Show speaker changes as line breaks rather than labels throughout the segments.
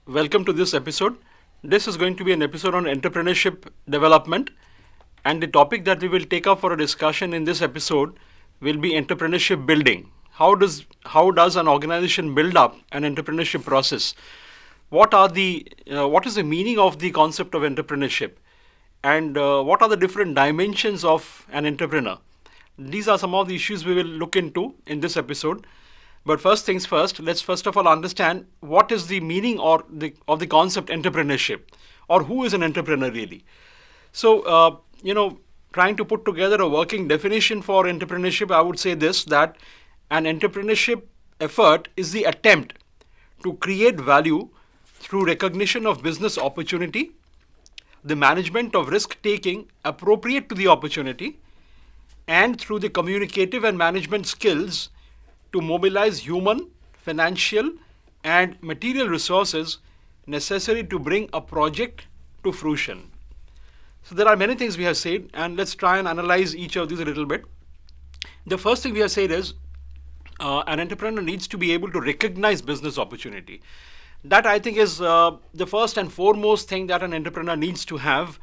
Welcome to this episode. This is going to be an episode on entrepreneurship development, and the topic that we will take up for a discussion in this episode will be entrepreneurship building. How does an organization build up an entrepreneurship process? What is the meaning of the concept of entrepreneurship, and what are the different dimensions of an entrepreneur? These are some of the issues we will look into in this episode. But first things first, let's first of all understand what is the meaning of the concept entrepreneurship, or who is an entrepreneur really. So, trying to put together a working definition for entrepreneurship, I would say this, that an entrepreneurship effort is the attempt to create value through recognition of business opportunity, the management of risk taking appropriate to the opportunity, and through the communicative and management skills to mobilize human, financial, and material resources necessary to bring a project to fruition. So, there are many things we have said, and let's try and analyze each of these a little bit. The first thing we have said is an entrepreneur needs to be able to recognize business opportunity. That I think is the first and foremost thing that an entrepreneur needs to have,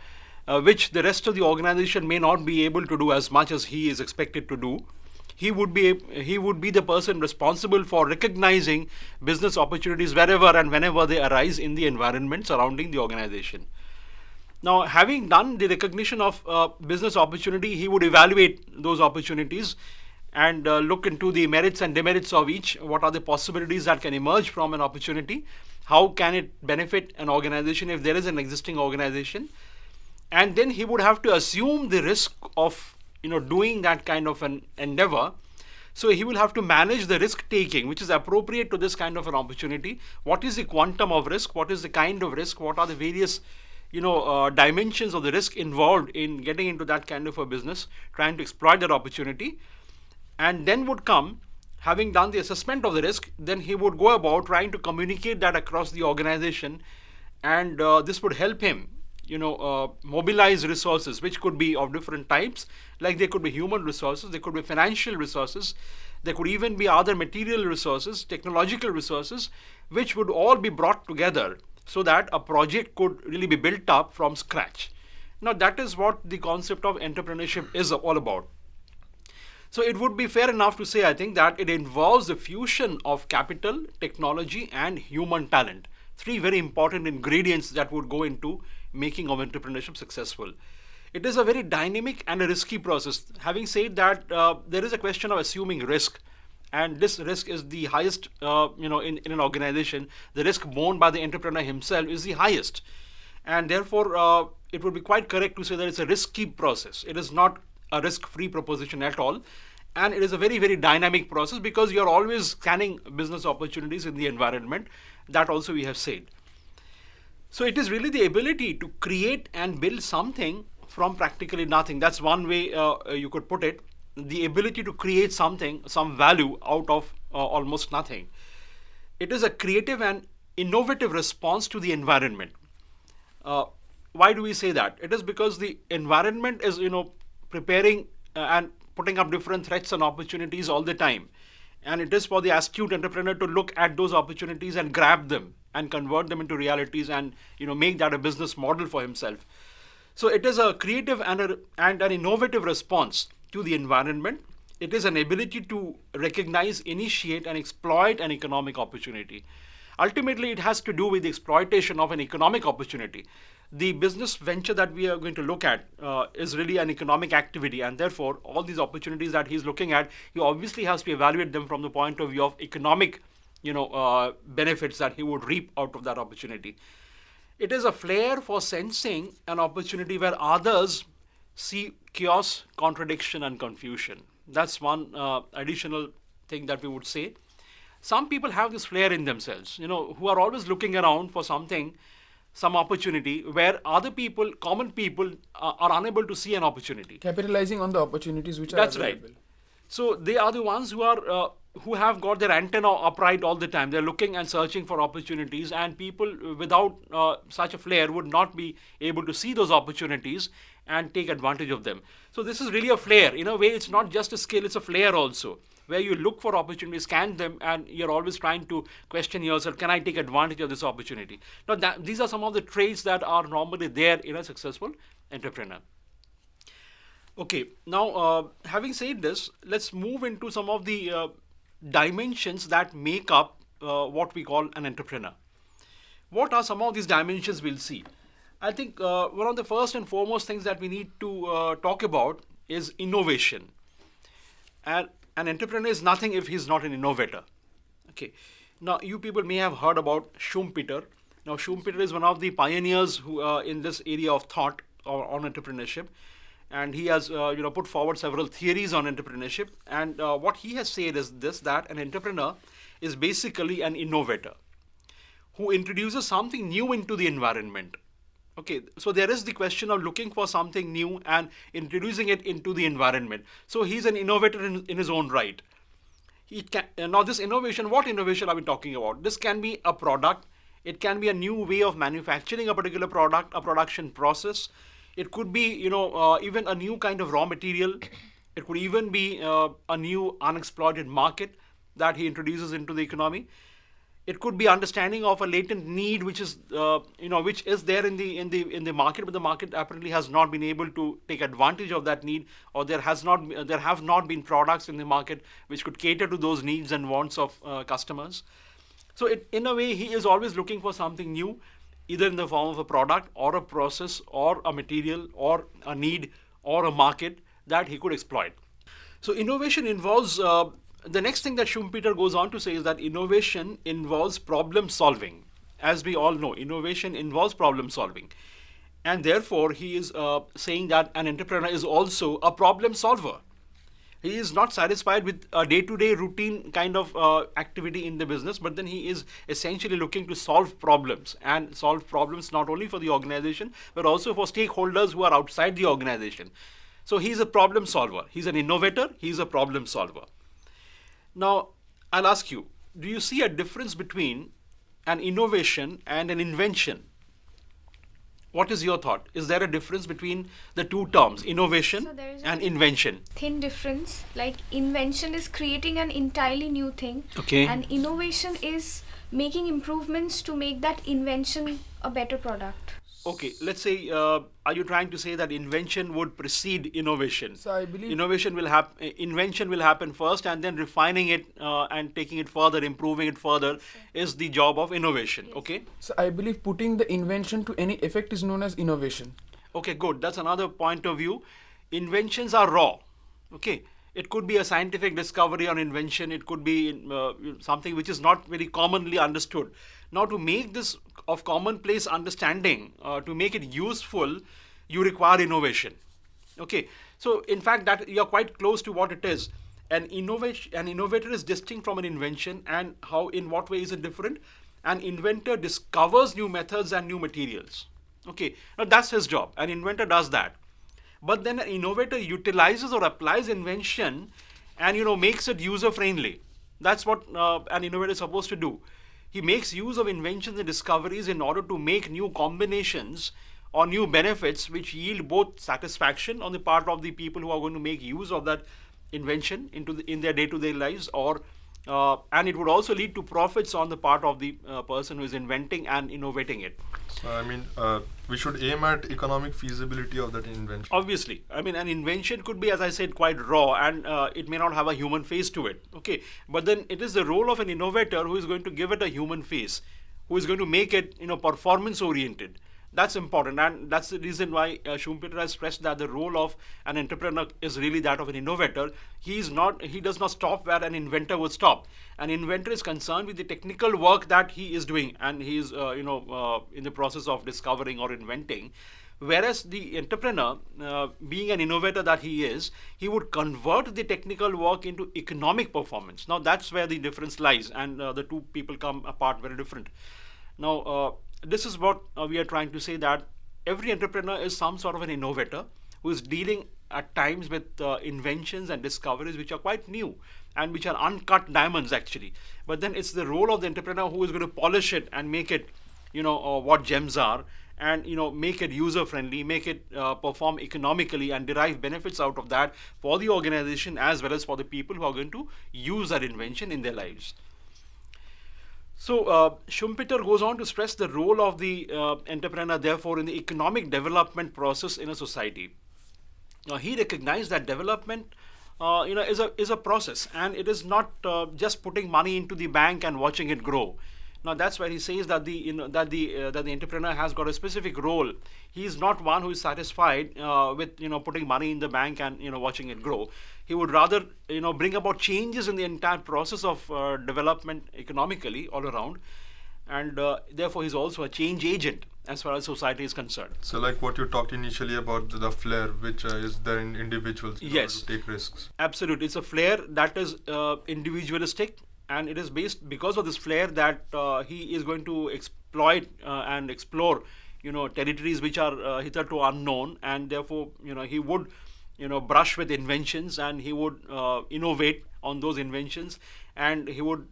which the rest of the organization may not be able to do as much as he is expected to do. He would be the person responsible for recognizing business opportunities wherever and whenever they arise in the environment surrounding the organization. Now, having done the recognition of business opportunity, he would evaluate those opportunities and look into the merits and demerits of each. What are the possibilities that can emerge from an opportunity? How can it benefit an organization if there is an existing organization? And then he would have to assume the risk of doing that kind of an endeavor. So he will have to manage the risk taking which is appropriate to this kind of an opportunity. What is the quantum of risk? What is the kind of risk? What are the various dimensions of the risk involved in getting into that kind of a business, trying to exploit that opportunity? And then would come, having done the assessment of the risk, then he would go about trying to communicate that across the organization, and this would help him mobilize resources which could be of different types. Like, they could be human resources, they could be financial resources, there could even be other material resources, technological resources, which would all be brought together so that a project could really be built up from scratch. Now, that is what the concept of entrepreneurship is all about. So it would be fair enough to say, I think, that it involves the fusion of capital, technology, and human talent. Three very important ingredients that would go into making of entrepreneurship successful. It is a very dynamic and a risky process. Having said that, there is a question of assuming risk, and this risk is the highest. In an organization, the risk borne by the entrepreneur himself is the highest, and therefore it would be quite correct to say that it's a risky process. It is not a risk-free proposition at all, and it is a very, very dynamic process because you are always scanning business opportunities in the environment. That also we have said. So it is really the ability to create and build something from practically nothing. That's one way you could put it. The ability to create something, some value out of almost nothing. It is a creative and innovative response to the environment. Why do we say that? It is because the environment is, preparing and putting up different threats and opportunities all the time. And it is for the astute entrepreneur to look at those opportunities and grab them and convert them into realities and make that a business model for himself. So it is a creative and an innovative response to the environment. It is an ability to recognize, initiate, and exploit an economic opportunity. Ultimately, it has to do with the exploitation of an economic opportunity. The business venture that we are going to look at is really an economic activity, and therefore all these opportunities that he's looking at, he obviously has to evaluate them from the point of view of economic benefits that he would reap out of that opportunity. It is a flair for sensing an opportunity where others see chaos, contradiction, and confusion. That's one additional thing that we would say. Some people have this flair in themselves, who are always looking around for something, some opportunity where other people, common people, are unable to see an opportunity.
Capitalizing on the opportunities which are
That's
available.
right. So they are the ones who have got their antenna upright all the time. They're looking and searching for opportunities, and people without such a flair would not be able to see those opportunities and take advantage of them. So this is really a flair. In a way, it's not just a skill, it's a flair also. where you look for opportunities, scan them, and you're always trying to question yourself, can I take advantage of this opportunity? Now, these are some of the traits that are normally there in a successful entrepreneur. Okay, now having said this, let's move into some of the dimensions that make up what we call an entrepreneur. What are some of these dimensions we'll see? I think one of the first and foremost things that we need to talk about is innovation. And an entrepreneur is nothing if he's not an innovator. Okay. Now, you people may have heard about Schumpeter. Now, Schumpeter is one of the pioneers who in this area of thought or on entrepreneurship, and he has put forward several theories on entrepreneurship. And what he has said is this: that an entrepreneur is basically an innovator who introduces something new into the environment. Okay, so there is the question of looking for something new and introducing it into the environment. So he's an innovator in his own right. Now this innovation, what innovation are we talking about? This can be a product. It can be a new way of manufacturing a particular product, a production process. It could be, even a new kind of raw material. It could even be a new unexploited market that he introduces into the economy. It could be understanding of a latent need which is which is there in the market, but the market apparently has not been able to take advantage of that need, or there have not been products in the market which could cater to those needs and wants of customers. So in a way, he is always looking for something new, either in the form of a product or a process or a material or a need or a market that he could exploit. So innovation involves the next thing that Schumpeter goes on to say is that innovation involves problem solving. As we all know, innovation involves problem solving. And therefore, he is saying that an entrepreneur is also a problem solver. He is not satisfied with a day-to-day routine kind of activity in the business, but then he is essentially looking to solve problems, and solve problems not only for the organization, but also for stakeholders who are outside the organization. So he is a problem solver. He's an innovator. He's a problem solver. Now, I'll ask you, do you see a difference between an innovation and an invention? What is your thought? Is there a difference between the two terms, innovation and invention?
Thin difference. Like invention is creating an entirely new thing.
Okay.
And innovation is making improvements to make that invention a better product.
Okay, let's say, are you trying to say that invention would precede innovation?
So I believe
Innovation will happen, invention will happen first, and then refining it and taking it further, improving it further is the job of innovation. Okay?
so I believe putting the invention to any effect is known as innovation.
Okay, good. That's another point of view. Inventions are raw. Okay. It could be a scientific discovery or invention. It could be something which is not very commonly understood. Now, to make this of commonplace understanding, to make it useful, you require innovation. Okay. So, in fact, that you're quite close to what it is. An innovator is distinct from an invention, and in what way is it different? An inventor discovers new methods and new materials. Okay. Now, that's his job. An inventor does that. But then an innovator utilizes or applies invention and makes it user friendly. That's what an innovator is supposed to do. He makes use of inventions and discoveries in order to make new combinations or new benefits which yield both satisfaction on the part of the people who are going to make use of that invention in their day-to-day lives, and it would also lead to profits on the part of the person who is inventing and innovating it.
So, we should aim at economic feasibility of that invention.
Obviously, an invention could be, as I said, quite raw, and it may not have a human face to it. Okay, but then it is the role of an innovator who is going to give it a human face, who is going to make it, performance oriented. That's important, and that's the reason why Schumpeter has stressed that the role of an entrepreneur is really that of an innovator. He does not stop where an inventor would stop. An inventor is concerned with the technical work that he is doing, and he is in the process of discovering or inventing. Whereas the entrepreneur, being an innovator that he is, he would convert the technical work into economic performance. Now that's where the difference lies, and the two people come apart very different. Now, this is what we are trying to say, that every entrepreneur is some sort of an innovator who is dealing at times with inventions and discoveries which are quite new and which are uncut diamonds actually. But then it's the role of the entrepreneur who is going to polish it and make it, what gems are, and make it user friendly, make it perform economically, and derive benefits out of that for the organization as well as for the people who are going to use that invention in their lives. So Schumpeter goes on to stress the role of the entrepreneur, therefore, in the economic development process in a society. Now, he recognized that development, is a process, and it is not just putting money into the bank and watching it grow. Now, that's why he says that the entrepreneur has got a specific role. He is not one who is satisfied with putting money in the bank and watching it grow. He would rather bring about changes in the entire process of development economically all around, and therefore he's also a change agent as far as society is concerned.
So, like what you talked initially about the flair, which is there in individuals in order
Yes.
to take risks.
Absolutely, it's a flair that is individualistic, and it is based because of this flair that he is going to exploit and explore territories which are hitherto unknown, and therefore he would brush with inventions, and he would innovate on those inventions, and he would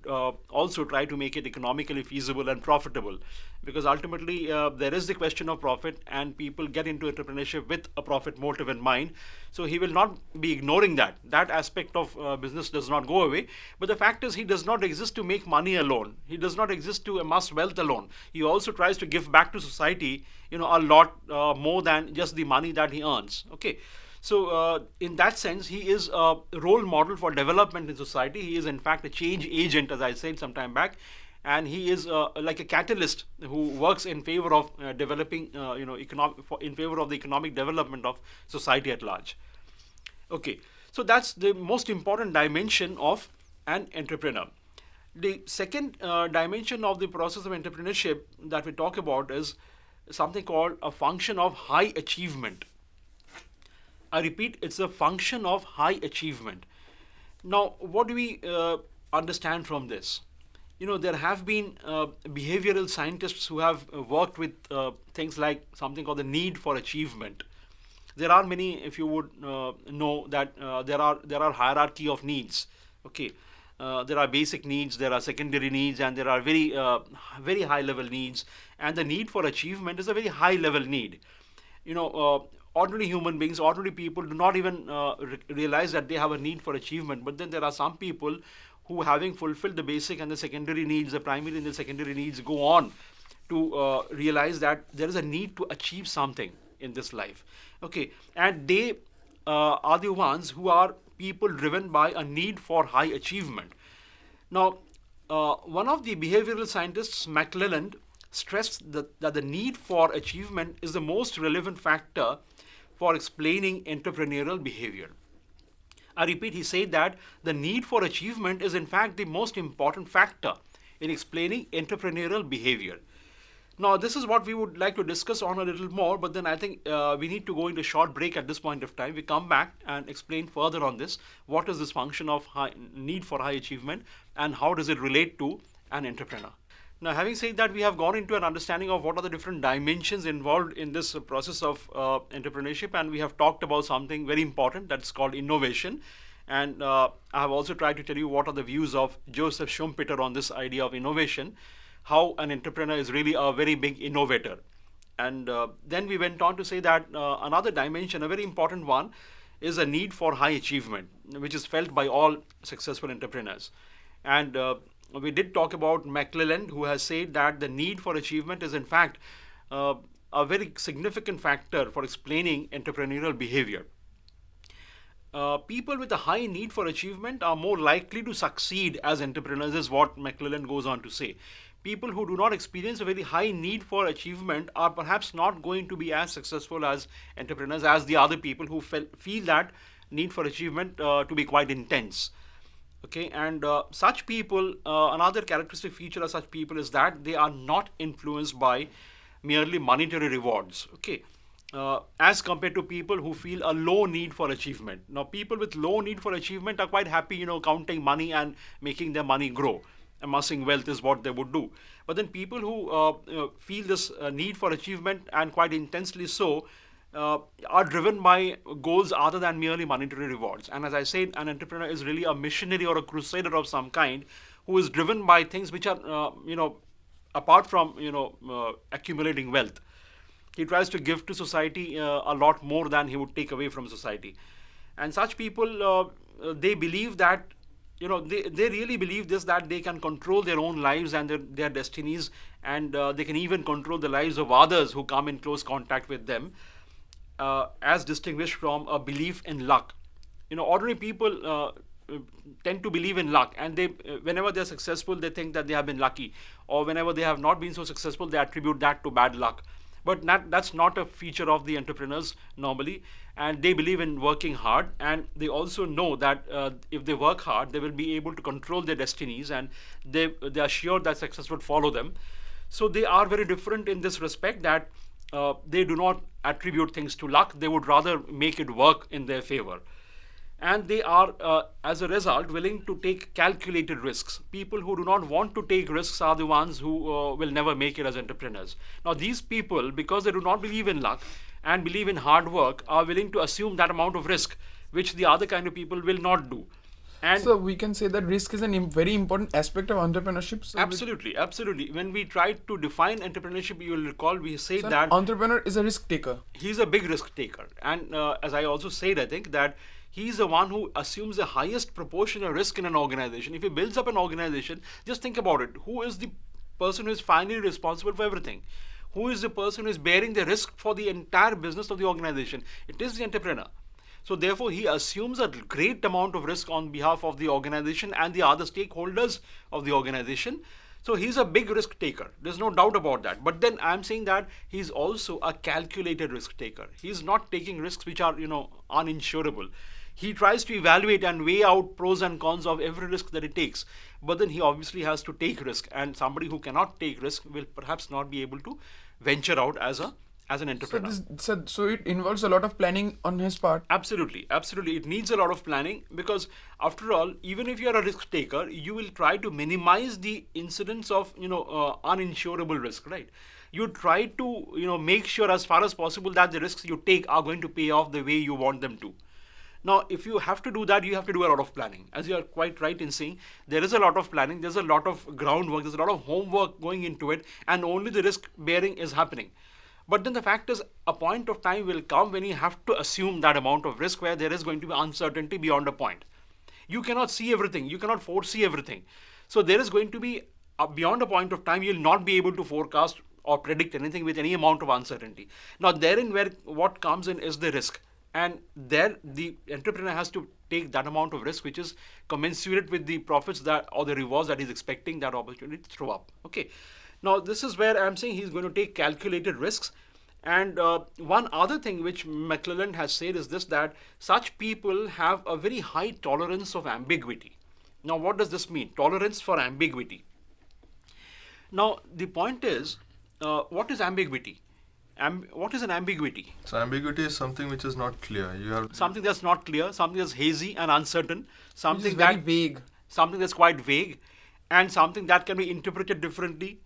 also try to make it economically feasible and profitable, because ultimately there is the question of profit, and people get into entrepreneurship with a profit motive in mind. So he will not be ignoring that aspect of business does not go away, but the fact is he does not exist to make money alone. He does not exist to amass wealth alone. He also tries to give back to society a lot more than just the money that he earns. Okay. So in that sense, he is a role model for development in society. He is in fact a change agent, as I said some time back, and he is like a catalyst who works in favor of developing, in favor of the economic development of society at large. Okay, so that's the most important dimension of an entrepreneur. The second dimension of the process of entrepreneurship that we talk about is something called a function of high achievement. I repeat, it's a function of high achievement. Now, what do we understand from this? There have been behavioral scientists who have worked with things like something called the need for achievement. There are many, if you would know, that there are hierarchy of needs. Okay, there are basic needs, there are secondary needs, and there are very high level needs. And the need for achievement is a very high level need. Ordinary human beings, ordinary people do not even realize that they have a need for achievement. But then there are some people who, having fulfilled the basic and the secondary needs, the primary and the secondary needs, go on to realize that there is a need to achieve something in this life. Okay, and they are the ones who are people driven by a need for high achievement. Now, one of the behavioral scientists, McClelland, stressed that the need for achievement is the most relevant factor for explaining entrepreneurial behavior. I repeat, he said that the need for achievement is in fact the most important factor in explaining entrepreneurial behavior. Now, this is what we would like to discuss on a little more, but then I think we need to go into a short break at this point of time. We come back and explain further on this. What is this function of need for high achievement, and how does it relate to an entrepreneur? Now, having said that, we have gone into an understanding of what are the different dimensions involved in this process of entrepreneurship, and we have talked about something very important that's called innovation. And I have also tried to tell you what are the views of Joseph Schumpeter on this idea of innovation, how an entrepreneur is really a very big innovator. And then we went on to say that another dimension, a very important one, is a need for high achievement, which is felt by all successful entrepreneurs. And we did talk about McClelland, who has said that the need for achievement is in fact a very significant factor for explaining entrepreneurial behavior. People with a high need for achievement are more likely to succeed as entrepreneurs, is what McClelland goes on to say. People who do not experience a very high need for achievement are perhaps not going to be as successful as entrepreneurs as the other people who feel that need for achievement to be quite intense. Okay, and such people, another characteristic feature of such people is that they are not influenced by merely monetary rewards. Okay, as compared to people who feel a low need for achievement. Now, people with low need for achievement are quite happy, counting money and making their money grow. Amassing wealth is what they would do. But then people who feel this need for achievement, and quite intensely so, are driven by goals other than merely monetary rewards. And as I said, an entrepreneur is really a missionary or a crusader of some kind who is driven by things which are, apart from, accumulating wealth. He tries to give to society a lot more than he would take away from society. And such people, they believe that, they really believe this, that they can control their own lives and their destinies, and they can even control the lives of others who come in close contact with them, as distinguished from a belief in luck. Ordinary people tend to believe in luck, and they, whenever they're successful, they think that they have been lucky, or whenever they have not been so successful, they attribute that to bad luck. But that's not a feature of the entrepreneurs normally, and they believe in working hard, and they also know that if they work hard, they will be able to control their destinies, and they are sure that success would follow them. So they are very different in this respect, that they do not attribute things to luck. They would rather make it work in their favor. And they are, as a result, willing to take calculated risks. People who do not want to take risks are the ones who will never make it as entrepreneurs. Now, these people, because they do not believe in luck and believe in hard work, are willing to assume that amount of risk, which the other kind of people will not do. And
So we can say that risk is a very important aspect of entrepreneurship. So
absolutely. When we try to define entrepreneurship, you will recall we said
an
that
entrepreneur is a risk taker.
he's a big risk taker. And as I also said, I think that he's the one who assumes the highest proportion of risk in an organization. If he builds up an organization, just think about it. Who is the person who is finally responsible for everything? Who is the person who is bearing the risk for the entire business of the organization? It is the entrepreneur. So therefore, he assumes a great amount of risk on behalf of the organization and the other stakeholders of the organization. So he's a big risk taker. There's no doubt about that. But then I'm saying that he's also a calculated risk taker. He's not taking risks which are, uninsurable. He tries to evaluate and weigh out pros and cons of every risk that he takes. But then he obviously has to take risk. And somebody who cannot take risk will perhaps not be able to venture out as an
So
entrepreneur.
so it involves a lot of planning on his part.
Absolutely. It needs a lot of planning, because after all, even if you're a risk taker, you will try to minimize the incidence of uninsurable risk, right? You try to make sure as far as possible that the risks you take are going to pay off the way you want them to. Now, if you have to do that, you have to do a lot of planning. As you are quite right in saying, there is a lot of planning, there's a lot of groundwork, there's a lot of homework going into it, and only the risk bearing is happening. But then the fact is, a point of time will come when you have to assume that amount of risk, where there is going to be uncertainty beyond a point. You cannot see everything, you cannot foresee everything. So there is going to be, beyond a point of time, you will not be able to forecast or predict anything with any amount of uncertainty. Now, therein where what comes in is the risk. And there the entrepreneur has to take that amount of risk which is commensurate with the profits that, or the rewards that he's expecting that opportunity to throw up. Okay. Now, this is where I'm saying he's going to take calculated risks. And one other thing which McClelland has said is this, that such people have a very high tolerance of ambiguity. Now, what does this mean? Tolerance for ambiguity. Now, the point is, what is ambiguity? What is an ambiguity?
So ambiguity is something which is not clear. You have
Something that's not clear, something that's hazy and uncertain,
Which
something
is very
that
vague.
something that's quite vague, and something that can be interpreted differently.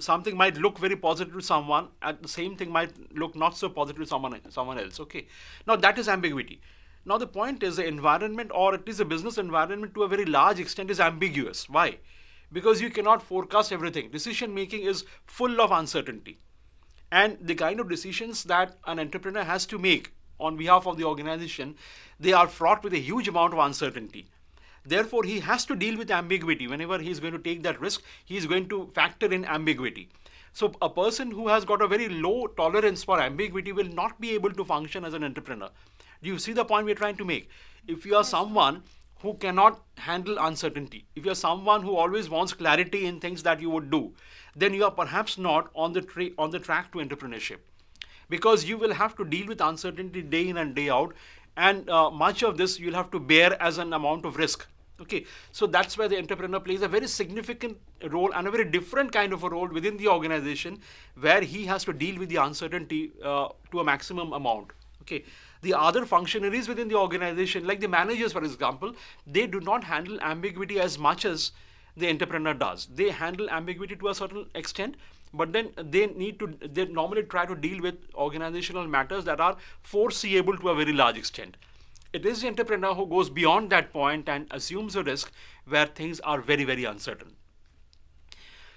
Something might look very positive to someone, and the same thing might look not so positive to someone else. Okay. Now, that is ambiguity. Now, the point is, the environment, or at least the business environment to a very large extent, is ambiguous. Why? Because you cannot forecast everything. Decision making is full of uncertainty. And the kind of decisions that an entrepreneur has to make on behalf of the organization, they are fraught with a huge amount of uncertainty. Therefore, he has to deal with ambiguity. Whenever he is going to take that risk, he is going to factor in ambiguity. So a person who has got a very low tolerance for ambiguity will not be able to function as an entrepreneur. Do you see the point we're trying to make? If you are someone who cannot handle uncertainty, if you're someone who always wants clarity in things that you would do, then you are perhaps not on the track to entrepreneurship, because you will have to deal with uncertainty day in and day out, and much of this you'll have to bear as an amount of risk. Okay, so that's where the entrepreneur plays a very significant role, and a very different kind of a role within the organization, where he has to deal with the uncertainty to a maximum amount. Okay, the other functionaries within the organization, like the managers, for example, they do not handle ambiguity as much as the entrepreneur does. They handle ambiguity to a certain extent, but then they normally try to deal with organizational matters that are foreseeable to a very large extent. It is the entrepreneur who goes beyond that point and assumes a risk where things are very, very uncertain.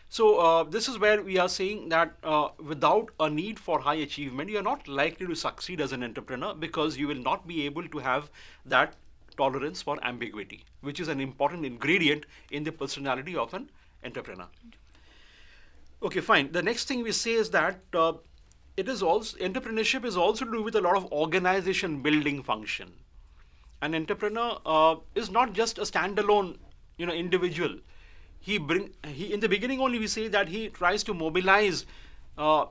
So this is where we are saying that without a need for high achievement, you are not likely to succeed as an entrepreneur, because you will not be able to have that tolerance for ambiguity, which is an important ingredient in the personality of an entrepreneur. Okay, fine. The next thing we say is that it is also entrepreneurship is also to do with a lot of organization building function. An entrepreneur is not just a standalone, individual. He in the beginning only we say that he tries to mobilize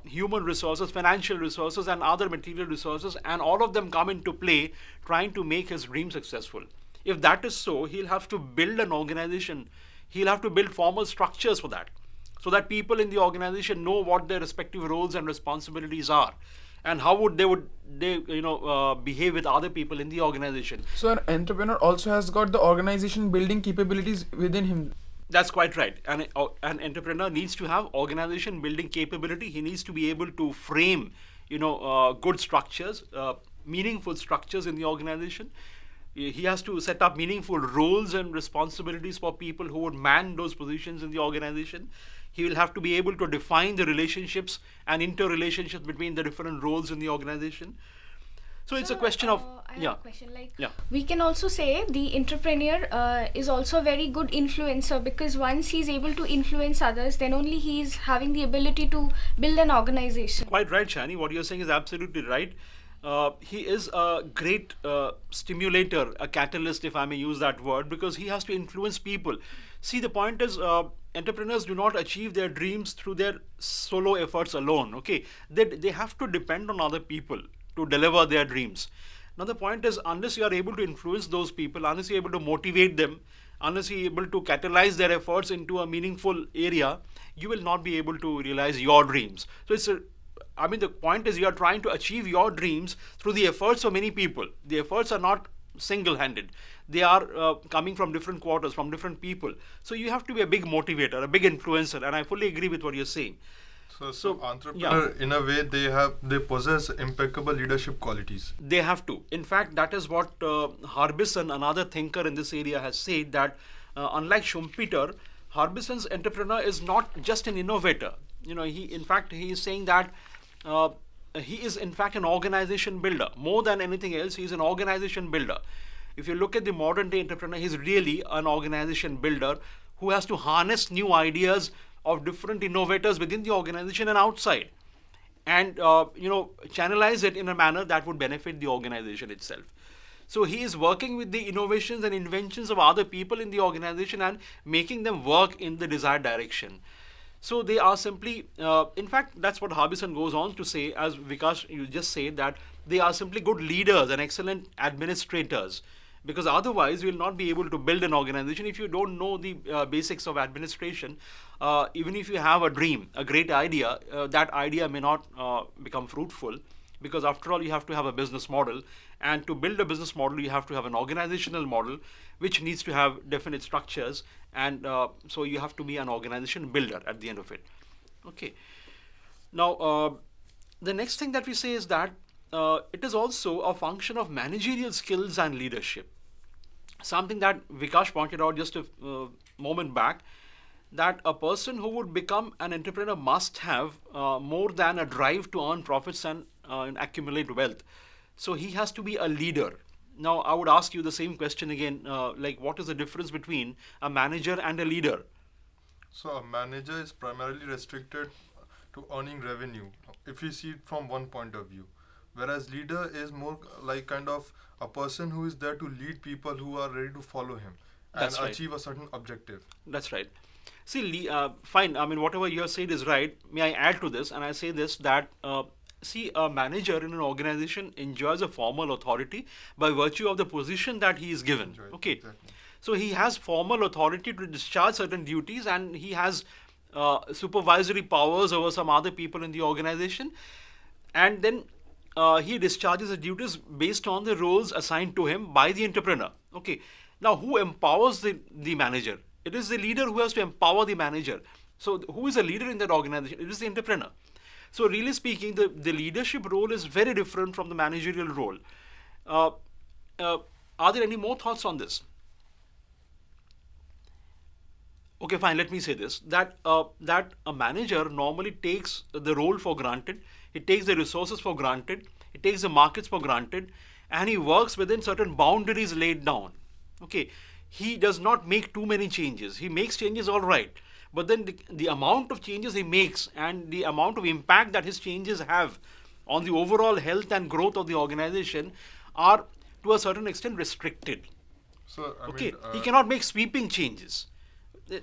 human resources, financial resources, and other material resources, and all of them come into play, trying to make his dream successful. If that is so, he'll have to build an organization. He'll have to build formal structures for that, so that people in the organization know what their respective roles and responsibilities are, and how would they behave with other people in the organization.
So an entrepreneur also has got the organization building capabilities within him.
That's quite right. An entrepreneur needs to have organization building capability. He needs to be able to frame, good structures, meaningful structures in the organization. He has to set up meaningful roles and responsibilities for people who would man those positions in the organization. He will have to be able to define the relationships and interrelationships between the different roles in the organization. So it's a question of
I have a question.
Yeah.
We can also say the entrepreneur is also a very good influencer, because once he's able to influence others, then only he's having the ability to build an organization.
Quite right, Shani. What you're saying is absolutely right. He is a great stimulator, a catalyst, if I may use that word, because he has to influence people. See, the point is, entrepreneurs do not achieve their dreams through their solo efforts alone. Okay, they have to depend on other people to deliver their dreams. Now, the point is, unless you are able to influence those people, unless you're able to motivate them, unless you're able to catalyze their efforts into a meaningful area, you will not be able to realize your dreams. So the point is, you are trying to achieve your dreams through the efforts of many people. The efforts are not single-handed. They are coming from different quarters, from different people. So you have to be a big motivator, a big influencer, and I fully agree with what you're saying.
So entrepreneur, in a way, they possess impeccable leadership qualities.
They have to. In fact, that is what Harbison, another thinker in this area, has said, that unlike Schumpeter, Harbison's entrepreneur is not just an innovator. He is saying that he is in fact an organization builder. More than anything else, he is an organization builder. If you look at the modern day entrepreneur, he's really an organization builder who has to harness new ideas of different innovators within the organization and outside, and channelize it in a manner that would benefit the organization itself. So he is working with the innovations and inventions of other people in the organization and making them work in the desired direction. So they are simply, in fact, that's what Harbison goes on to say, as Vikash, you just said, that they are simply good leaders and excellent administrators. Because otherwise, you will not be able to build an organization if you don't know the basics of administration. Even if you have a dream, a great idea, that idea may not become fruitful, because after all, you have to have a business model. And to build a business model, you have to have an organizational model, which needs to have definite structures. And so you have to be an organization builder at the end of it. Okay. Now, the next thing that we say is that it is also a function of managerial skills and leadership. Something that Vikash pointed out just a moment back, that a person who would become an entrepreneur must have more than a drive to earn profits and accumulate wealth. So he has to be a leader. Now, I would ask you the same question again, what is the difference between a manager and a leader?
So a manager is primarily restricted to earning revenue, if you see it from one point of view. Whereas leader is more like kind of a person who is there to lead people who are ready to follow him and achieve a certain objective.
That's right. See, fine. I mean, whatever you have said is right. May I add to this? And I say this, that a manager in an organization enjoys a formal authority by virtue of the position that he is given. Okay.
Exactly.
So he has formal authority to discharge certain duties, and he has supervisory powers over some other people in the organization. And then he discharges the duties based on the roles assigned to him by the entrepreneur. Okay. Now, who empowers the manager? It is the leader who has to empower the manager. So, who is a leader in that organization? It is the entrepreneur. So, really speaking, the leadership role is very different from the managerial role. Are there any more thoughts on this? okay, fine, let me say this, that a manager normally takes the role for granted, he takes the resources for granted, he takes the markets for granted, and he works within certain boundaries laid down. Okay, he does not make too many changes. He makes changes, all right, but then the amount of changes he makes and the amount of impact that his changes have on the overall health and growth of the organization are to a certain extent restricted.
So I
Okay,
mean,
he cannot make sweeping changes.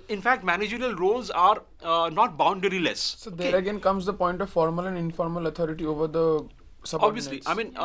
In fact, managerial roles are not boundaryless.
So there again comes the point of formal and informal authority over the
Obviously,
subordinates.
I mean,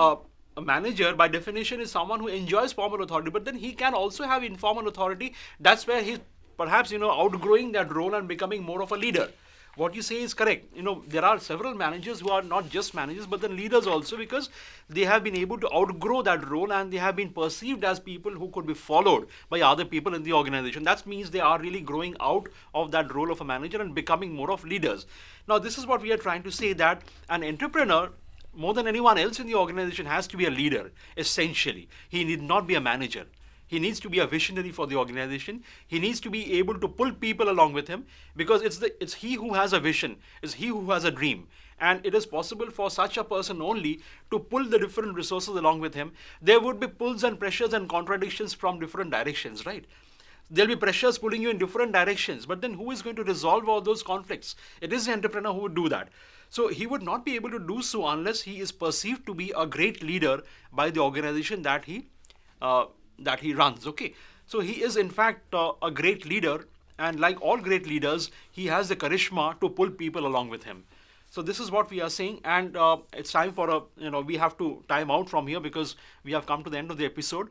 a manager by definition is someone who enjoys formal authority, but then he can also have informal authority. That's where he's perhaps outgrowing that role and becoming more of a leader. What you say is correct. There are several managers who are not just managers but then leaders also, because they have been able to outgrow that role and they have been perceived as people who could be followed by other people in the organization. That means they are really growing out of that role of a manager and becoming more of leaders. Now, this is what we are trying to say, that an entrepreneur, more than anyone else in the organization, has to be a leader, essentially. He need not be a manager. He needs to be a visionary for the organization. He needs to be able to pull people along with him, because it's he who has a vision, it's he who has a dream. And it is possible for such a person only to pull the different resources along with him. There would be pulls and pressures and contradictions from different directions, right? There'll be pressures pulling you in different directions, but then who is going to resolve all those conflicts? It is the entrepreneur who would do that. So he would not be able to do so unless he is perceived to be a great leader by the organization that he runs. Okay, so he is in fact a great leader, and like all great leaders, he has the charisma to pull people along with him. So this is what we are saying, and it's time for we have to time out from here because we have come to the end of the episode.